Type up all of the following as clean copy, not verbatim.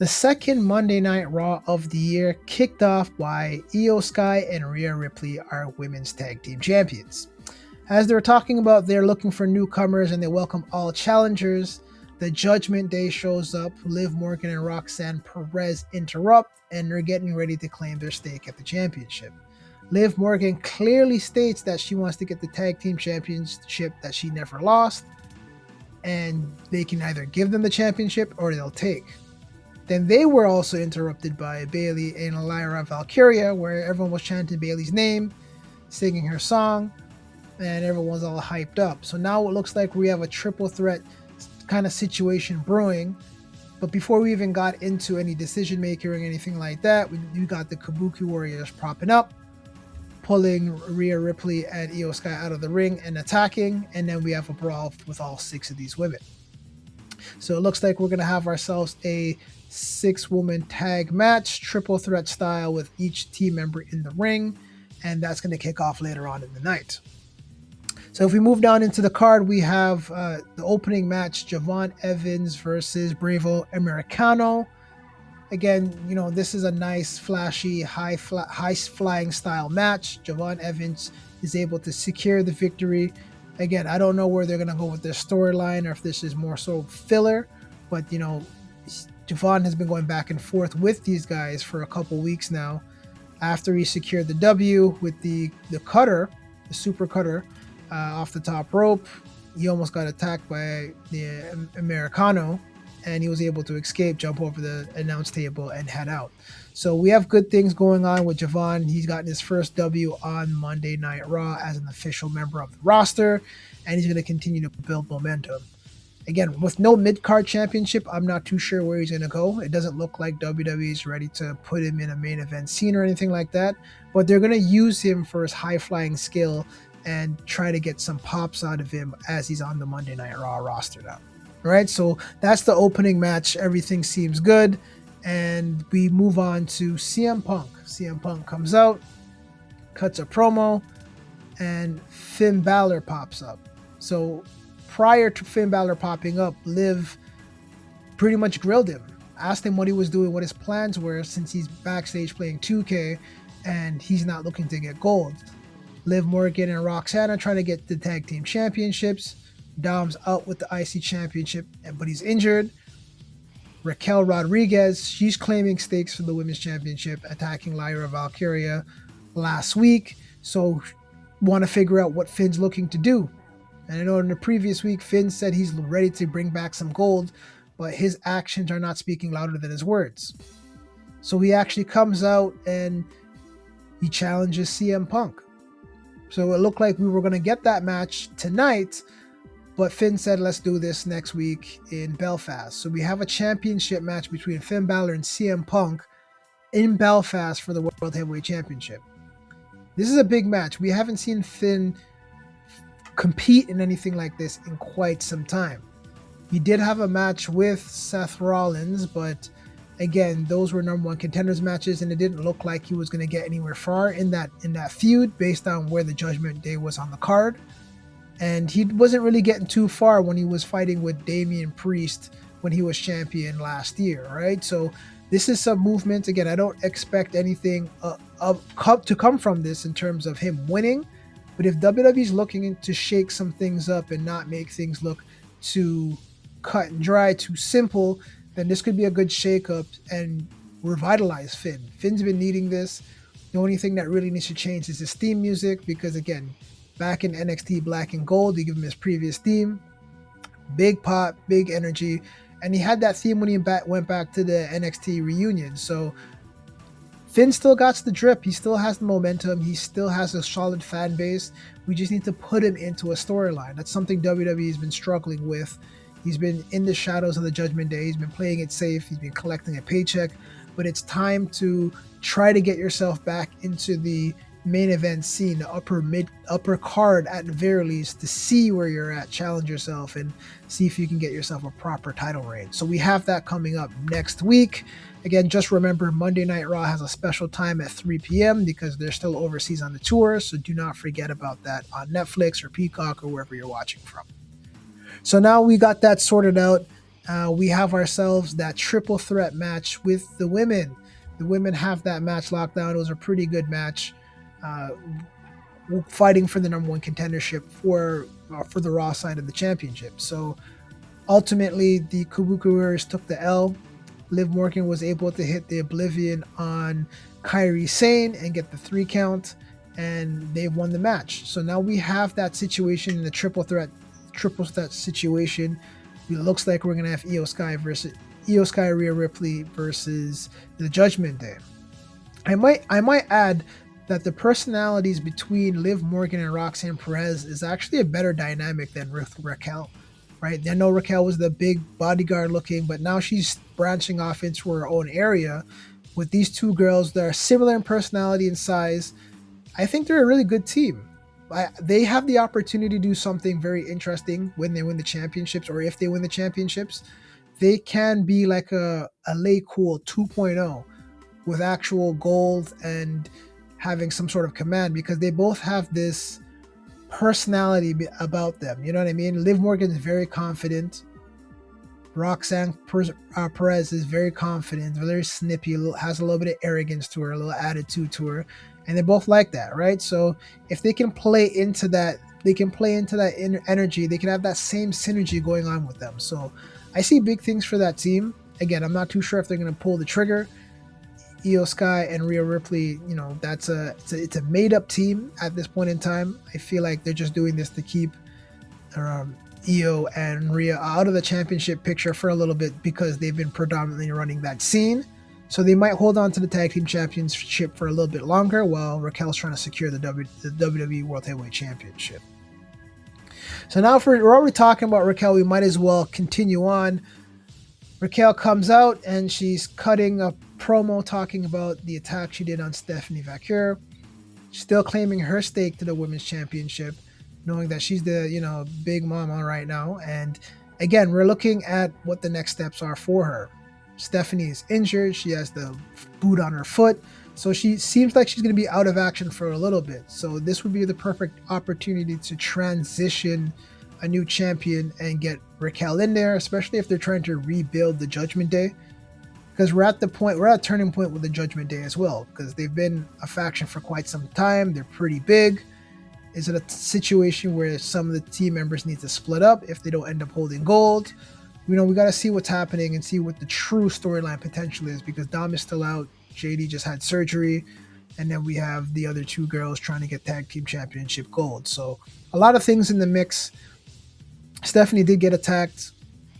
The second Monday Night Raw of the year kicked off by IYO SKY and Rhea Ripley are women's tag team champions. As they're talking about they're looking for newcomers and they welcome all challengers, the Judgment Day shows up, Liv Morgan and Roxanne Perez interrupt, and they're getting ready to claim their stake at the championship. Liv Morgan clearly states that she wants to get the tag team championship that she never lost, and they can either give them the championship or they'll take. Then they were also interrupted by Bayley and Lyra Valkyria, where everyone was chanting Bayley's name, singing her song, and everyone was all hyped up. So now it looks like we have a triple threat kind of situation brewing. But before we even got into any decision making or anything like that, we got the Kabuki Warriors propping up, pulling Rhea Ripley and IYO SKY out of the ring and attacking, and then we have a brawl with all 6 of these women. So it looks like we're going to have ourselves a 6-woman tag match, triple threat style, with each team member in the ring, and that's going to kick off later on in the night. So if we move down into the card, we have the opening match, Javon Evans versus Bravo Americano. Again, you know, this is a nice, flashy, high flying style match. Javon Evans is able to secure the victory. Again, I don't know where they're going to go with their storyline or if this is more so filler, but, you know, Javon has been going back and forth with these guys for a couple weeks now. After he secured the W with the cutter, the super cutter, off the top rope, he almost got attacked by the Americano, and he was able to escape, jump over the announce table, and head out. So we have good things going on with Javon. He's gotten his first W on Monday Night Raw as an official member of the roster, and he's going to continue to build momentum. Again, with no mid-card championship, I'm not too sure where he's going to go. It doesn't look like WWE is ready to put him in a main event scene or anything like that, but they're going to use him for his high-flying skill and try to get some pops out of him as he's on the Monday Night Raw roster now. All right, so that's the opening match. Everything seems good, and we move on to CM Punk. CM Punk comes out, cuts a promo, and Finn Bálor pops up. So prior to Finn Bálor popping up, Liv pretty much grilled him, asked him what he was doing, what his plans were, since he's backstage playing 2K and he's not looking to get gold. Liv Morgan and Roxanne are trying to get the tag team championships. Dom's out with the IC championship, but he's injured. Raquel Rodriguez, she's claiming stakes for the women's championship, attacking Lyra Valkyria last week. So want to figure out what Finn's looking to do. And I know in the previous week, Finn said he's ready to bring back some gold, but his actions are not speaking louder than his words. So he actually comes out and he challenges CM Punk. So it looked like we were going to get that match tonight, but Finn said, let's do this next week in Belfast. So we have a championship match between Finn Bálor and CM Punk in Belfast for the World Heavyweight Championship. This is a big match. We haven't seen Finn compete in anything like this in quite some time. He did have a match with Seth Rollins, but again, those were number 1 contenders matches, and it didn't look like he was going to get anywhere far in that feud based on where the Judgment Day was on the card. And he wasn't really getting too far when he was fighting with Damian Priest when he was champion last year, right? So this is some movement. Again, I don't expect anything to come from this in terms of him winning, but if WWE's looking to shake some things up and not make things look too cut and dry, too simple, then this could be a good shakeup and revitalize Finn. Finn's been needing this. The only thing that really needs to change is his theme music, because again, back in NXT Black and Gold, they give him his previous theme. Big pop, big energy, and he had that theme when he went back to the NXT reunion. So Finn still got the drip. He still has the momentum. He still has a solid fan base. We just need to put him into a storyline. That's something WWE has been struggling with. He's been in the shadows of the Judgment Day. He's been playing it safe. He's been collecting a paycheck. But it's time to try to get yourself back into the main event scene, the upper card at the very least, to see where you're at, challenge yourself, and see if you can get yourself a proper title reign. So we have that coming up next week. Again, just remember, Monday Night Raw has a special time at 3 p.m. because they're still overseas on the tour, so do not forget about that on Netflix or Peacock or wherever you're watching from. So now we got that sorted out. we have ourselves that triple threat match with the women. The women have that match locked down. It was a pretty good match, uh, fighting for the number one contendership for the Raw side of the championship. So ultimately, the Kabuki Warriors took the L. Liv Morgan was able to hit the Oblivion on Kairi Sane and get the 3 count, and they won the match. So now we have that situation in the triple threat situation. It looks like we're gonna have IYO SKY, Rhea Ripley versus the Judgment Day. I might add that the personalities between Liv Morgan and Roxanne Perez is actually a better dynamic than with Raquel. Right? I know Raquel was the big bodyguard looking, but now she's branching off into her own area with these two girls that are similar in personality and size. I think they're a really good team. They have the opportunity to do something very interesting when they win the championships, or if they win the championships. They can be like a Lay Cool 2.0 with actual gold and having some sort of command, because they both have this personality about them. You know what I mean? Liv Morgan is very confident. Roxanne Perez is very confident, very snippy, has a little bit of arrogance to her, a little attitude to her, and they both like that, right? So if they can play into that, energy. They can have that same synergy going on with them. So I see big things for that team. Again, I'm not too sure if they're going to pull the trigger. IYO SKY and Rhea Ripley, it's a made up team at this point in time. I feel like they're just doing this to keep IYO and Rhea out of the championship picture for a little bit, because they've been predominantly running that scene. So they might hold on to the tag team championship for a little bit longer while Raquel's trying to secure the WWE World Heavyweight Championship. So now we're already talking about Raquel, we might as well continue on. Raquel comes out and she's cutting a promo talking about the attack she did on Stephanie Vaquer. Still claiming her stake to the women's championship, knowing that she's the big mama right now. And again, we're looking at what the next steps are for her. Stephanie is injured. She has the boot on her foot, so she seems like she's going to be out of action for a little bit. So this would be the perfect opportunity to transition a new champion and get Raquel in there, especially if they're trying to rebuild the Judgment Day. Because we're at a turning point with the Judgment Day as well, because they've been a faction for quite some time. They're pretty big. Is it a situation where some of the team members need to split up if they don't end up holding gold? We got to see what's happening and see what the true storyline potential is, because Dom is still out. JD just had surgery. And then we have the other two girls trying to get tag team championship gold. So a lot of things in the mix. Stephanie did get attacked.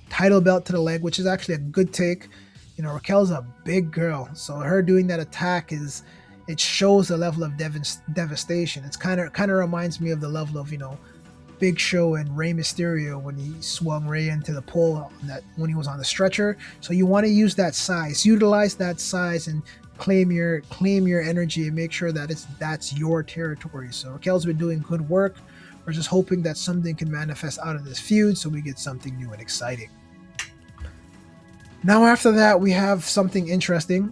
Title belt to the leg, which is actually a good take. Raquel's a big girl. So her doing that attack it shows the level of devastation. It's kind of reminds me of the level of, Big Show and Rey Mysterio when he swung Rey into the pole when he was on the stretcher. So you want to use that size, utilize that size, and claim your energy and make sure that that's your territory. So Raquel's been doing good work. We're just hoping that something can manifest out of this feud so we get something new and exciting. Now after that, we have something interesting.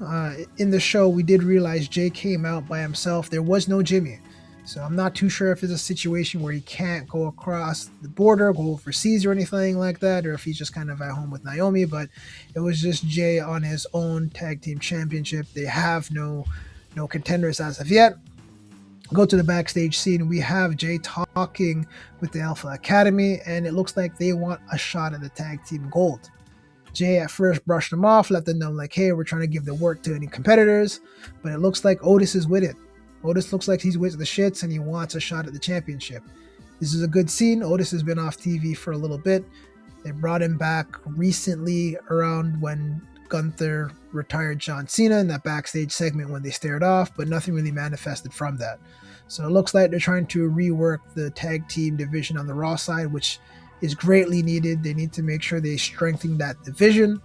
In the show, we did realize Jey came out by himself. There was no Jimmy. So I'm not too sure if it's a situation where he can't go across the border, go overseas or anything like that, or if he's just kind of at home with Naomi. But it was just Jey on his own tag team championship. They have no contenders as of yet. Go to the backstage scene. We have Jey talking with the Alpha Academy, and it looks like they want a shot at the tag team gold. Jey at first brushed them off, let them know like, hey, we're trying to give the work to any competitors, but it looks like Otis is with it. Otis looks like he's with the shits and he wants a shot at the championship. This is a good scene. Otis has been off TV for a little bit. They brought him back recently around when Gunther retired John Cena in that backstage segment when they stared off, but nothing really manifested from that. So it looks like they're trying to rework the tag team division on the Raw side, which is greatly needed. They need to make sure they strengthen that division,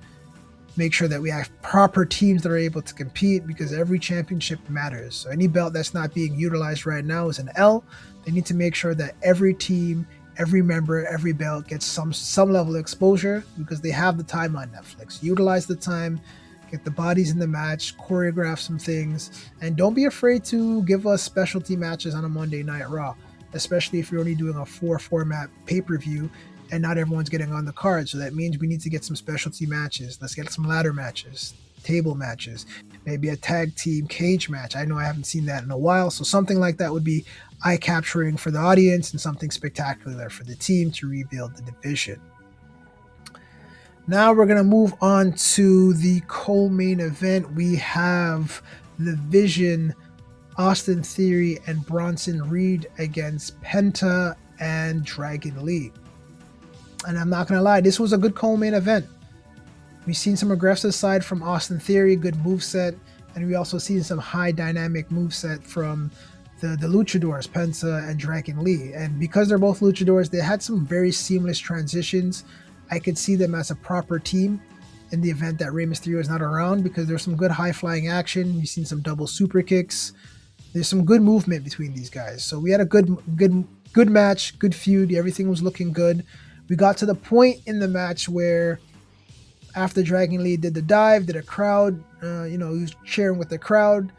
make sure that we have proper teams that are able to compete, because every championship matters. So any belt that's not being utilized right now is an L. They need to make sure that every team, every member, every belt gets some level of exposure, because they have the time on Netflix. Utilize the time, get the bodies in the match, choreograph some things, and don't be afraid to give us specialty matches on a Monday Night Raw, especially if you're only doing a 4-format pay-per-view and not everyone's getting on the card. So that means we need to get some specialty matches. Let's get some ladder matches, table matches, maybe a tag team cage match. I know I haven't seen that in a while. So something like that would be eye-capturing for the audience and something spectacular for the team to rebuild the division. Now we're going to move on to the co-main event. We have the Vision, Austin Theory, and Bronson Reed against Penta and Dragon Lee. And I'm not going to lie, this was a good co-main event. We've seen some aggressive side from Austin Theory, good moveset, and we also seen some high dynamic moveset from the luchadors, Penta and Dragon Lee. And because they're both luchadors, they had some very seamless transitions. I could see them as a proper team in the event that Rey Mysterio is not around, because there's some good high-flying action. You've seen some double super kicks. There's some good movement between these guys. So we had a good match, good feud. Everything was looking good. We got to the point in the match where after Dragon Lee did the dive, did a crowd, he was cheering with the crowd.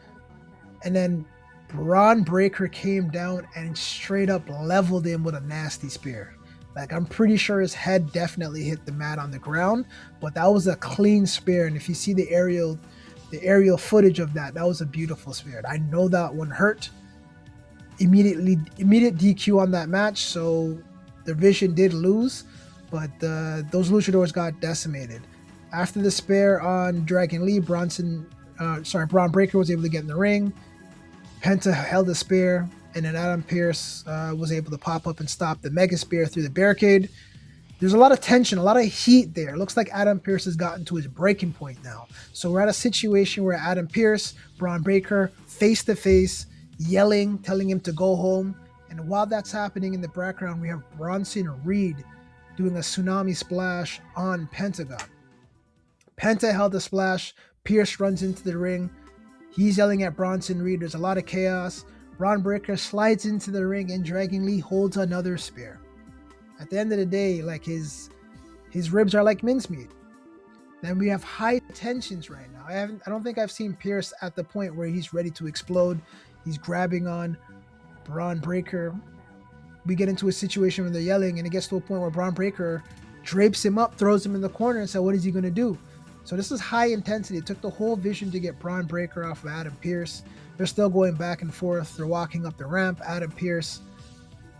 And then Bron Breakker came down and straight up leveled him with a nasty spear. Like, I'm pretty sure his head definitely hit the mat on the ground, but that was a clean spear. And if you see the aerial footage of that was a beautiful spear. I know that one hurt. Immediate DQ on that match, so the Vision did lose, but those luchadors got decimated. After the spear on Dragon Lee, Bron Breakker was able to get in the ring. Penta held the spear, and then Adam Pearce was able to pop up and stop the Mega Spear through the barricade. There's a lot of tension, a lot of heat there. It looks like Adam Pearce has gotten to his breaking point now. So we're at a situation where Adam Pearce, Bron Breakker, face to face, yelling, telling him to go home. And while that's happening in the background, we have Bronson Reed doing a tsunami splash on Pentagon. Penta held the splash. Pearce runs into the ring. He's yelling at Bronson Reed. There's a lot of chaos. Bron Breakker slides into the ring, and Dragon Lee holds another spear. At the end of the day, like, his ribs are like mincemeat. Then we have high tensions right now. I don't think I've seen Pearce at the point where he's ready to explode. He's grabbing on Bron Breakker. We get into a situation where they're yelling, and it gets to a point where Bron Breakker drapes him up, throws him in the corner, and said, what is he going to do? So this is high intensity. It took the whole Vision to get Bron Breakker off of Adam Pearce. They're still going back and forth. They're walking up the ramp. Adam Pearce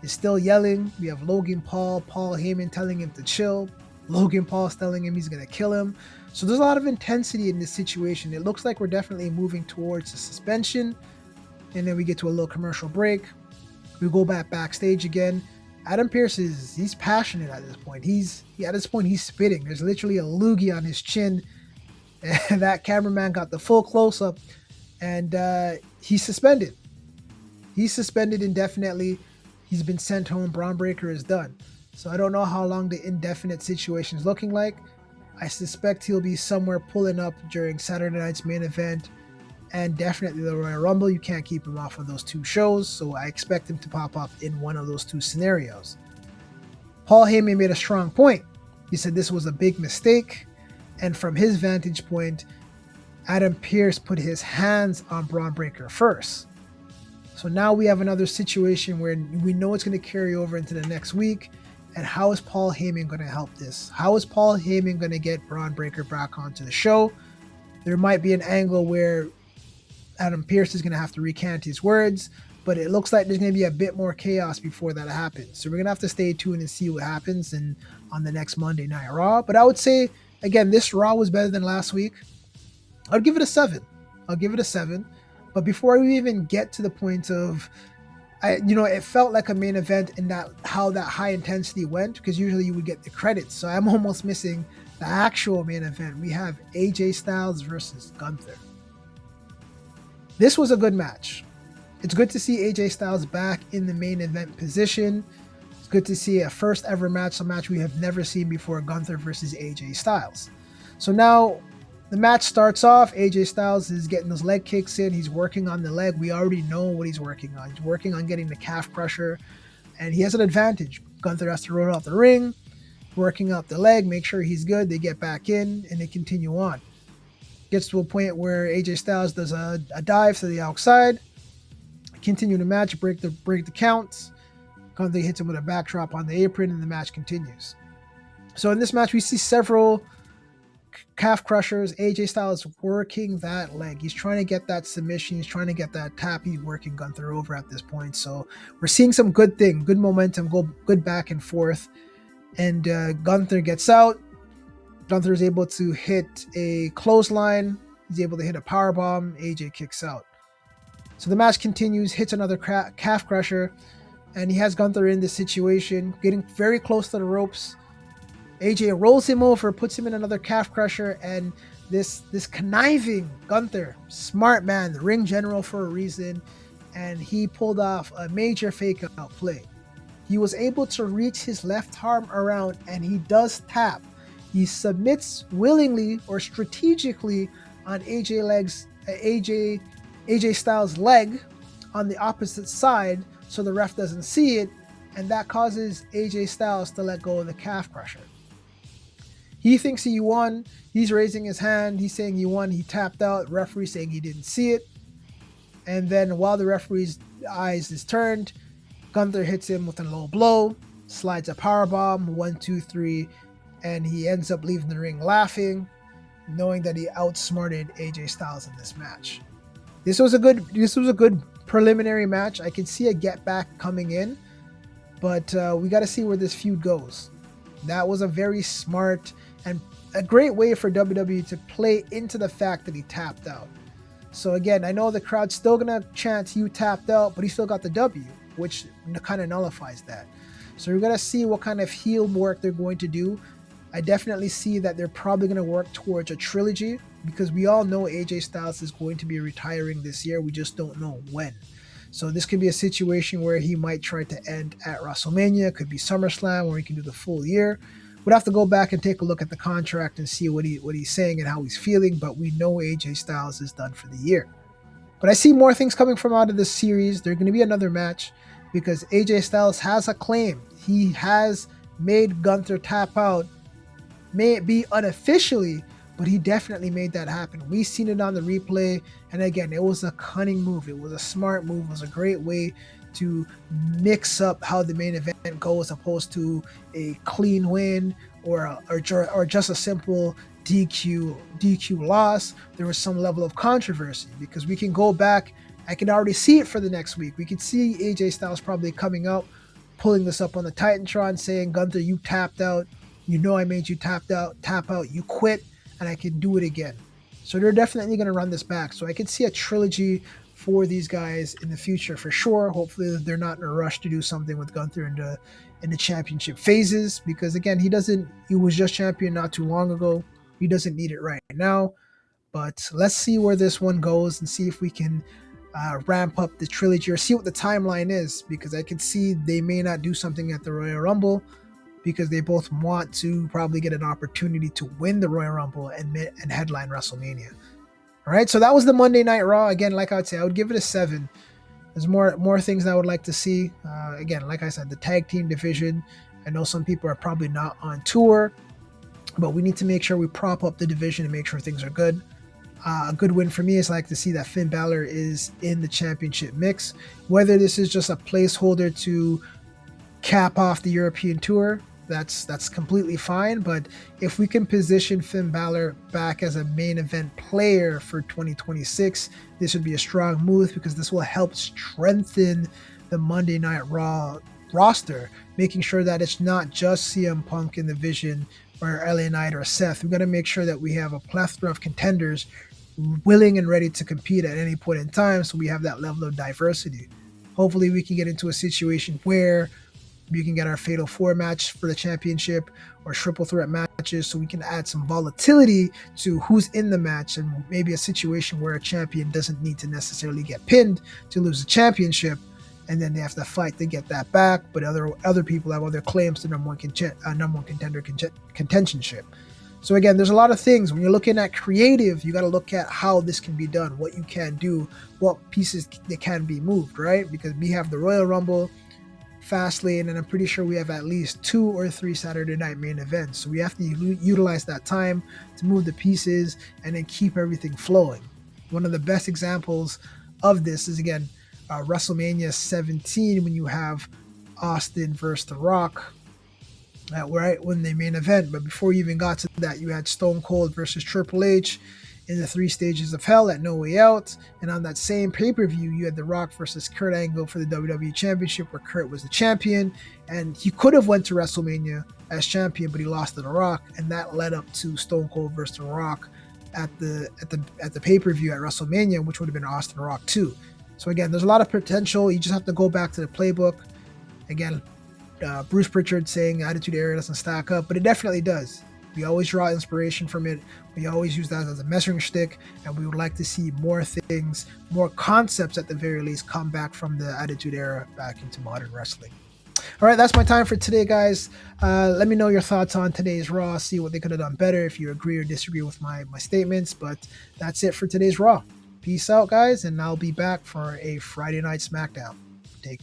is still yelling. We have Logan Paul Heyman telling him to chill. Logan Paul's telling him he's going to kill him. So there's a lot of intensity in this situation. It looks like we're definitely moving towards a suspension. And then we get to a little commercial break. We go backstage again. Adam Pearce he's passionate at this point. He's spitting. There's literally a loogie on his chin. And that cameraman got the full close-up. And he's suspended. He's suspended indefinitely. He's been sent home. Bron Breakker is done. So I don't know how long the indefinite situation is looking like. I suspect he'll be somewhere pulling up during Saturday night's main event, and definitely the Royal Rumble. You can't keep him off of those two shows, so I expect him to pop up in one of those two scenarios. Paul Heyman made a strong point. He said this was a big mistake, and from his vantage point, Adam Pearce put his hands on Bron Breakker first. So now we have another situation where we know it's going to carry over into the next week. And how is Paul Heyman going to help this? How is Paul Heyman going to get Bron Breakker back onto the show? There might be an angle where Adam Pearce is going to have to recant his words, but it looks like there's going to be a bit more chaos before that happens. So we're going to have to stay tuned and see what happens on the next Monday Night Raw. But I would say, again, this Raw was better than last week. I'd give it a 7. But before we even get to the point of, it felt like a main event in that how that high intensity went, because usually you would get the credits. So I'm almost missing the actual main event. We have AJ Styles versus Gunther. This was a good match. It's good to see AJ Styles back in the main event position. It's good to see a first ever match, a match we have never seen before, Gunther versus AJ Styles. So now the match starts off. AJ Styles is getting those leg kicks in. He's working on the leg. We already know what he's working on. He's working on getting the calf crusher, and he has an advantage. Gunther has to roll out the ring, working out the leg, make sure he's good. They get back in, and they continue on. Gets to a point where AJ Styles does a dive to the outside. Continue the match, break the counts. Gunther hits him with a backdrop on the apron, and the match continues. So in this match, we see several calf crushers. AJ Styles working that leg. He's trying to get that submission. He's trying to get that tap. He's working Gunther over at this point. So we're seeing some good momentum, good back and forth. And Gunther gets out. Gunther is able to hit a clothesline. He's able to hit a powerbomb. AJ kicks out. So the match continues, hits another calf crusher, and he has Gunther in this situation, getting very close to the ropes. AJ rolls him over, puts him in another calf crusher, and this conniving Gunther, smart man, the ring general for a reason, and he pulled off a major fake out play. He was able to reach his left arm around, and he does tap. He submits willingly or strategically on AJ Styles' leg on the opposite side, so the ref doesn't see it, and that causes AJ Styles to let go of the calf crusher. He thinks he won. He's raising his hand. He's saying he won. He tapped out. Referee saying he didn't see it. And then while the referee's eyes is turned, Gunther hits him with a low blow, slides a powerbomb, 1, 2, 3, and he ends up leaving the ring laughing, knowing that he outsmarted AJ Styles in this match. This was a good preliminary match. I can see a get back coming in, but we got to see where this feud goes. That was a very smart and a great way for WWE to play into the fact that he tapped out. So again, I know the crowd's still gonna chant you tapped out, but he still got the W, which kind of nullifies that. So we're gonna see what kind of heel work they're going to do. I definitely see that they're probably going to work towards a trilogy, because we all know AJ Styles is going to be retiring this year. We just don't know when. So this could be a situation where he might try to end at WrestleMania. It could be SummerSlam, where he can do the full year. We'd have to go back and take a look at the contract and see what he's saying and how he's feeling, but we know AJ Styles is done for the year. But I see more things coming from out of this series. There's going to be another match, because AJ Styles has a claim. He has made Gunther tap out. May it be unofficially, but he definitely made that happen. We've seen it on the replay, and again, it was a cunning move. It was a smart move. It was a great way to mix up how the main event goes, opposed to a clean win or just a simple DQ loss. There was some level of controversy, because we can go back. I can already see it for the next week. We could see AJ Styles probably coming out, pulling this up on the Titantron, saying, Gunther, you tapped out. You know I made you tap out, you quit, and I can do it again. So they're definitely going to run this back. So I can see a trilogy for these guys in the future for sure. Hopefully they're not in a rush to do something with Gunther in the championship phases, because again, he was just champion not too long ago. He doesn't need it right now. But let's see where this one goes and see if we can ramp up the trilogy, or see what the timeline is, because I can see they may not do something at the Royal Rumble, because they both want to probably get an opportunity to win the Royal Rumble and headline WrestleMania. All right, so that was the Monday Night Raw. Again, like I would say, I would give it a 7. There's more things that I would like to see. Again, like I said, the tag team division. I know some people are probably not on tour, but we need to make sure we prop up the division and make sure things are good. A good win for me is like to see that Finn Bálor is in the championship mix. Whether this is just a placeholder to cap off the European tour, that's completely fine. But if we can position Finn Bálor back as a main event player for 2026, this would be a strong move, because this will help strengthen the Monday Night Raw roster, making sure that it's not just CM Punk in the Vision or LA Knight or Seth. We've got to make sure that we have a plethora of contenders willing and ready to compete at any point in time, so we have that level of diversity. Hopefully we can get into a situation where we can get our Fatal 4 match for the championship, or triple threat matches, so we can add some volatility to who's in the match, and maybe a situation where a champion doesn't need to necessarily get pinned to lose the championship, and then they have to fight to get that back, but other people have other claims to number one contender contentionship. So again, there's a lot of things. When you're looking at creative, you got to look at how this can be done, what you can do, what pieces that can be moved, right? Because we have the Royal Rumble, Fastlane, and I'm pretty sure we have at least 2 or 3 Saturday night main events. So we have to utilize that time to move the pieces and then keep everything flowing. One of the best examples of this is, again, WrestleMania 17, when you have Austin versus The Rock. right when the main event. But before you even got to that, you had Stone Cold versus Triple H in the 3 stages of hell at No Way Out. And on that same pay-per-view, you had The Rock versus Kurt Angle for the WWE Championship, where Kurt was the champion. And he could have went to WrestleMania as champion, but he lost to The Rock. And that led up to Stone Cold versus The Rock at the pay-per-view at WrestleMania, which would have been Austin Rock 2. So again, there's a lot of potential. You just have to go back to the playbook. Again, Bruce Pritchard saying Attitude Era doesn't stack up, but it definitely does. We always draw inspiration from it. We always use that as a measuring stick, and we would like to see more things, more concepts at the very least, come back from the Attitude Era back into modern wrestling. All right, that's my time for today, guys. Let me know your thoughts on today's Raw. See what they could have done better, if you agree or disagree with my statements. But that's it for today's Raw. Peace out, guys, and I'll be back for a Friday Night SmackDown. Take